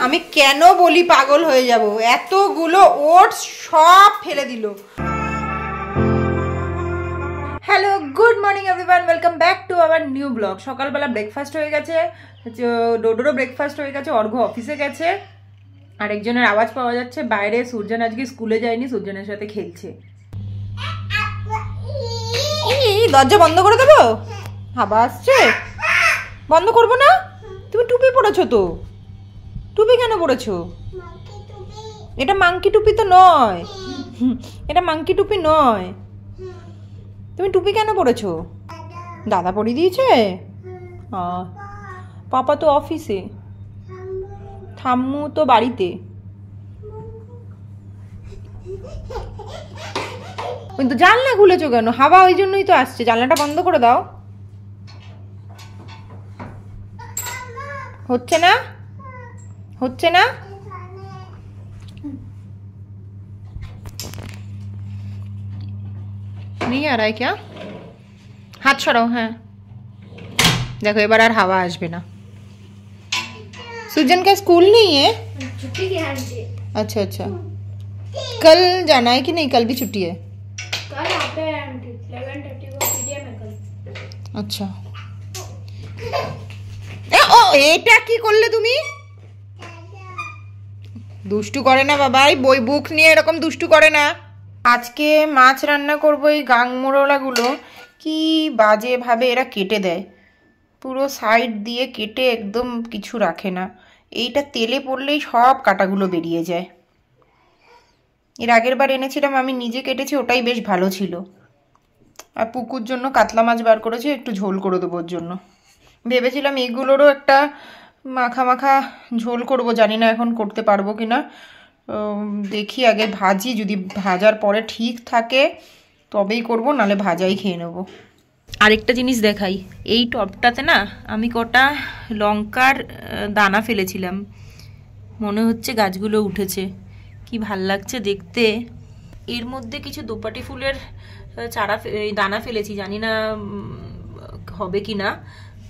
আমি কেন বলি পাগল হয়ে যাব, এতগুলো ওটস সব ফেলে দিল। Hello, good morning everyone, welcome back to our new blog. সকালবেলা ব্রেকফাস্ট হয়ে গেছে, ডোডোরও ব্রেকফাস্ট হয়ে গেছে, অর্ঘ অফিসে গেছে, আর একজনের আওয়াজ পাওয়া যাচ্ছে বাইরে। সূর্যন আজকে স্কুলে যায়নি, সূর্যনের সাথে খেলছে। এই দরজা বন্ধ করে দেবো, হাওয়া আসছে। বন্ধ করবো না? তুমি টুপি পরেছো তো, টুপি কেন পরেছো? এটা মাংকি টুপি তো নয়, এটা মাংকি টুপি নয়। তুমি টুপি কেন পরেছো? দাদা পরিয়ে দিয়েছে। পাপা তো অফিসে, ঠাম্মু তো বাড়িতে। কিন্তু জানলা খুলেছো কেন? হাওয়া ওই জন্যই তো আসছে, জানলাটা বন্ধ করে দাও। হচ্ছে না, হচ্ছে না। नहीं आ रहा है क्या? हाथ छोड़ो। हाँ देखो, एक बार और हवा आजबे ना। सुजन का स्कूल नहीं है? छुट्टी की है। अच्छा अच्छा, कल जाना है कि नहीं? कल भी छुट्टी है। कल आपे 11:30 को पीटीएम है कल। अच्छा, ও এটা কি করলে তুমি? দুষ্টু করে না বাবা, বই বুক নিয়ে এরকম দুষ্টু করে না। আজকে মাছ রান্না করব। এই গাংমোরলাগুলো কি বাজে ভাবে এরা কেটে দেয়, পুরো সাইড দিয়ে কেটে একদম কিছু রাখে না। এইটা তেলে পড়লেই সব কাটাগুলো বেরিয়ে যায়। এর আগের বার এনেছিলাম, আমি নিজে কেটেছি, ওটাই বেশ ভালো ছিল। আর পুকুর জন্য কাতলা মাছ বার করেছি, একটু ঝোল করে দেবো ওর জন্য। ভেবেছিলাম এগুলোরও একটা মাখা মাখা ঝোল করব, জানি না এখন করতে পারবো কি না। দেখি আগে ভাজি, যদি ভাজার পরে ঠিক থাকে তবেই করব, নালে ভাজাই খেয়ে নেব। আরেকটা জিনিস দেখাই, এই টবটাতে না আমি কটা লঙ্কার দানা ফেলেছিলাম, মনে হচ্ছে গাছগুলো উঠেছে, কি ভাল লাগছে দেখতে। এর মধ্যে কিছু দোপাটি ফুলের চারা দানা ফেলেছি, জানি না হবে কি না,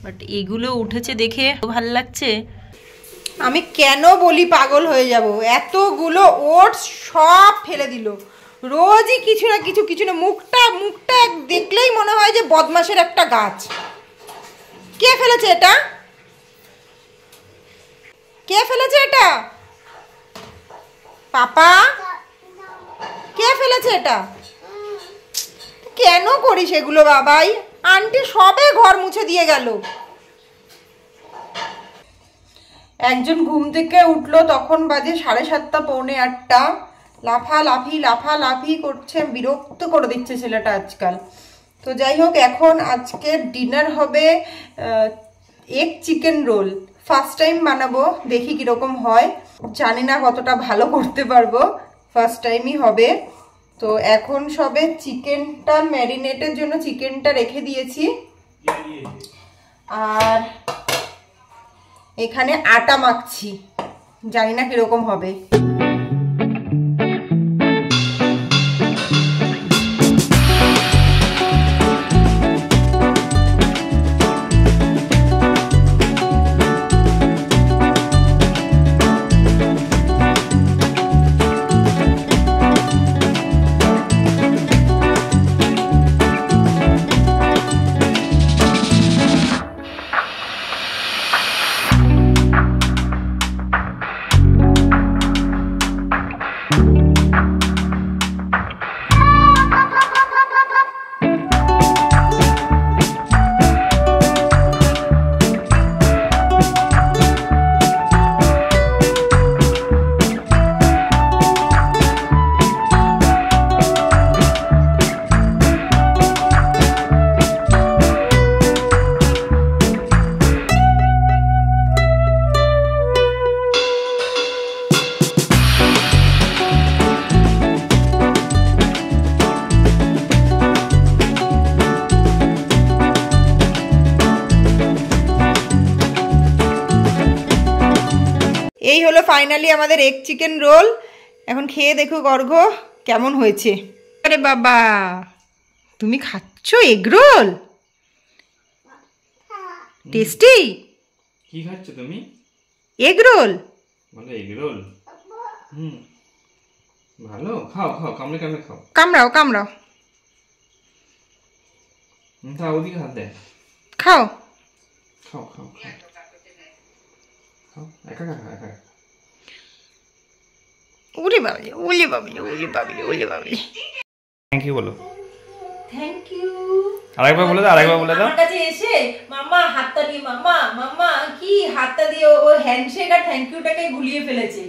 বাট এগুলো উঠেছে দেখে ভাল লাগছে। আমি কেন বলি পাগল হয়ে যাব, এতগুলো ওটস সব ফেলে দিল। রোজই কিছু না কিছু, কিছু না, মুখটা দেখলেই মনে হয় যে বদমাশের একটা গাছ। কে ফেলেছে এটা? কে ফেলেছে এটা? পাপা, কে ফেলেছে এটা? কেন করিস এগুলো বাবাই? আন্টি সবে ঘর মুছে দিয়ে গেল। একজন ঘুম থেকে উঠলো, তখন বাজে 7:30 পৌনে 8টা। লাফালাফি করছে, বিরক্ত করে দিচ্ছে ছেলেটা আজকাল। তো যাই হোক, এখন আজকে ডিনার হবে egg chicken roll. First time বানাবো, দেখি কিরকম হয়। জানি না কতটা ভালো করতে পারবো, ফার্স্ট টাইমই হবে। তো এখন সবে চিকেনটা ম্যারিনেটের জন্য চিকেনটা রেখে দিয়েছি, আর এখানে আটা মাখছি, জানি না কিরকম হবে। এই হলো ফাইনালি আমাদের এগ চিকেন রোল। এখন খেয়ে দেখো অর্ঘ কেমন হয়েছে। আরে বাবা, তুমি খাচ্ছ এগ রোল? টেস্টি। কি খাচ্ছ তুমি? Egg roll. বলে এগ রোল। ভালো, খাও খাও, কামড়ে কামড়ে খাও। কামড়াও কামড়াও। খাও, ওদিকে হাত দে। খাও খাও খাও খাও খাও, একা একা একা। ওরে বাবলি ওলে বাবলি ওলে বাবলি ওলে বাবলি। থ্যাংক ইউ বলো। Thank you. আরেকবার বলে দাও, আরেকবার বলে দাও। আমার কাছে এসে মাম্মা হাতটা দিয়ে, মাম্মা মাম্মা কি হাতটা দিয়ে ও হ্যান্ডশেক আর থ্যাংক ইউটাকে গুলিয়ে ফেলেছে।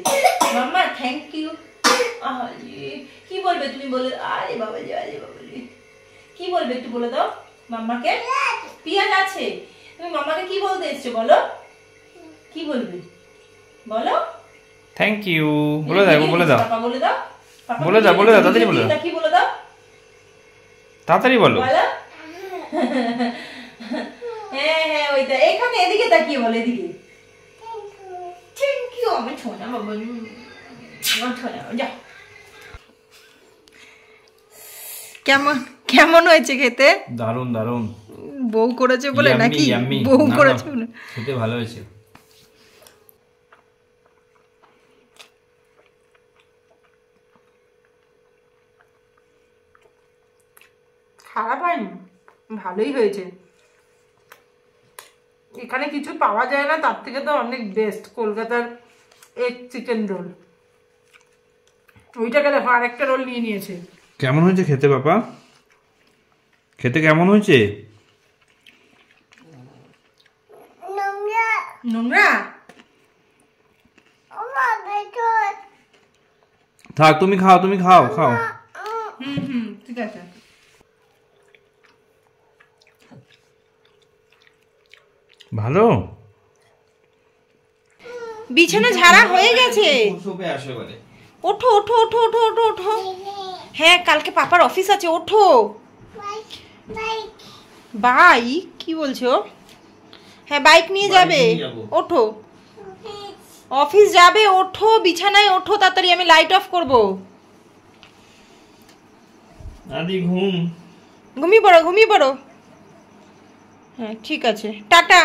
মাম্মা থ্যাংক ইউ। আরে কি বলবে তুমি বলে? আরে বাবাজি আরে বাবাজি কি বলবে একটু বলে দাও মাম্মাকে। পিয়াজ আছে, তুমি মাম্মাকে কি বলতে এসছো বলো? কি বলবে বলো? থ্যাংক ইউ বলে দাও, বলে দাও। পাপা বলে দাও, বলে দাও, বলে দাও, তাড়াতাড়ি বলে দাও। কি বলে দাও তাড়াতাড়ি বলো। হ্যাঁ হ্যাঁ ওইটা এখানে এদিকে তাকিয়ে বলে, এদিকে। থ্যাংক ইউ আমার ছোনা বাবা, আমার ছোনা। যা কেমন কেমন হয়েছে খেতে? দারুন দারুন। বউ করেছে বলে নাকি? বউ করেছে বলে খেতে ভালো হয়েছে। খারাপ হয়নি, ভালোই হয়েছে। এখানে কিছু পাওয়া যায় না, তার থেকে তো অনেক বেস্ট কলকাতার এগ চিকেন রোল। ওইটাকে দেখো আরেকটা রোল নিয়ে নিয়েছে। কেমন হয়েছে খেতে বাবা? খেতে কেমন হয়েছে? নোংরা। থাক, তুমি খাও, তুমি খাও খাও। ঠিক আছে। ভালো। বিছানা ঝাড়া হয়ে গেছে। ওঠো ওঠো ওঠো ওঠো ওঠো ওঠো। হ্যাঁ কালকে পাপার অফিস আছে, ওঠো। বাইক কি বলছো? হ্যাঁ বাইক নিয়ে যাবে, ওঠো। অফিস যাবে, ওঠো বিছানায় ওঠো তাড়াতাড়ি, আমি লাইট অফ করব। আদি ঘুম। ঘুমিয়ে পড়ো ঘুমিয়ে পড়ো। হ্যাঁ ঠিক আছে, টাটা।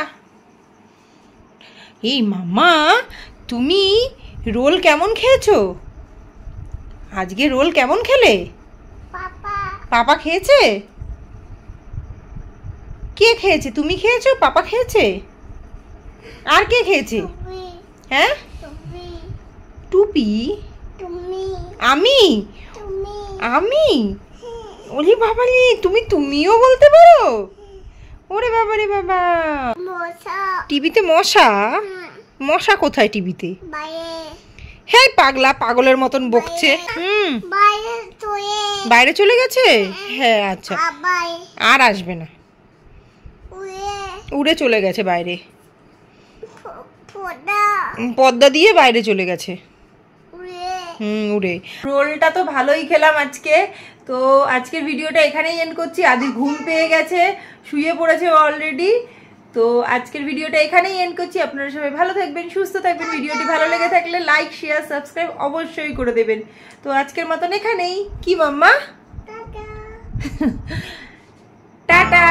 এই মাম্মা তুমি রোল কেমন খেয়েছো? আজকে রোল কেমন খেলে? পাপা খেয়েছে? কে খেয়েছে? তুমি খেয়েছো? পাপা খেয়েছে? আর কে খেয়েছে? হ্যাঁ টুপি। আমি আমি ওরে বাবারে, তুমিও বলতে পারো? ওরে বাবারে বাবা, টিভিতে মশা? মশা কোথায় টিভিতে? হ্যাঁ পাগলা, পাগলের মতন বকছে। বাইরে চলে গেছে? হ্যাঁ আচ্ছা, আর আসবে না, উড়ে চলে গেছে বাইরে। পর্দা দিয়ে বাইরে চলে গেছে। উড়ে। রোলটা তো ভালোই খেলাম আজকে। তো আজকের ভিডিওটা এখানেই এন্ড করছি। আদি ঘুম পেয়ে গেছে, শুয়ে পড়েছে অলরেডি। তো আজকের ভিডিওটা এখানেই এন্ড করছি। আপনারা সবাই ভালো থাকবেন, সুস্থ থাকবেন। ভিডিওটি ভালো লেগে থাকলে লাইক শেয়ার সাবস্ক্রাইব অবশ্যই করে দেবেন। তো আজকের মতন এখানেই। কি মাম্মা? টাটা।